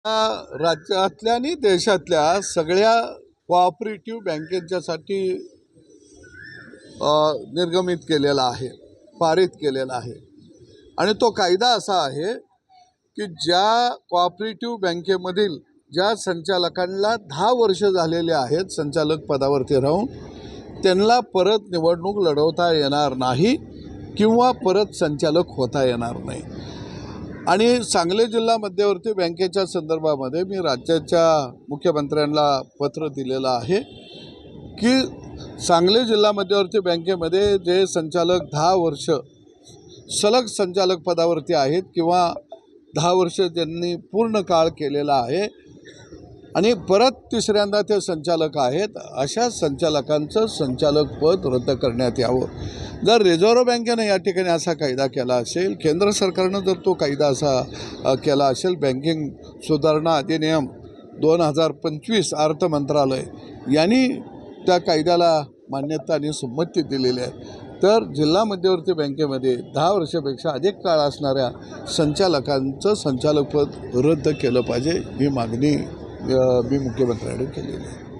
राज्यातल्या आणि देशातल्या सगळ्या कोऑपरेटिव्ह बँकेच्यासाठी निर्गमित केलेला आहे, पारित केलेला आहे। आणि तो कायदा असा आहे की ज्या कोऑपरेटिव्ह बँकेमधील ज्या संचालकांना 10 वर्ष झालेले आहेत संचालक पदावरती राहून, त्यांना परत निवडणूक लढवता येणार नाही किंवा परत संचालक होता येणार नाही। आणि सांगली जिल्हा मध्यवर्ती बँकेच्या संदर्भामध्ये मी राज्याच्या मुख्यमंत्र्यांना पत्र दिलेलं आहे की सांगली जिल्हा मध्यवर्ती बँकेमध्ये जे संचालक 10 वर्ष सलग संचालक पदावरती आहेत किंवा 10 वर्ष ज्यांनी पूर्ण काळ केलेला आहे आणि परत तिसऱ्यांदा ते संचालक आहेत, अशा संचालकांचं संचालक पद रद्द करण्यात यावं। जर रिझर्व्ह बँकेने या ठिकाणी असा कायदा केला असेल, केंद्र सरकारनं जर तो कायदा असा केला असेल, बँकिंग सुधारणा अधिनियम 2025 अर्थ मंत्रालय यांनी त्या कायद्याला मान्यता आणि संमती दिलेली आहे, तर जिल्हा मध्यवर्ती बँकेमध्ये 10 वर्षापेक्षा अधिक काळ असणाऱ्या संचालकांचं संचालकपद रद्द केलं पाहिजे, ही मागणी मी मुख्यमंत्र्यांकडे केलेली आहे।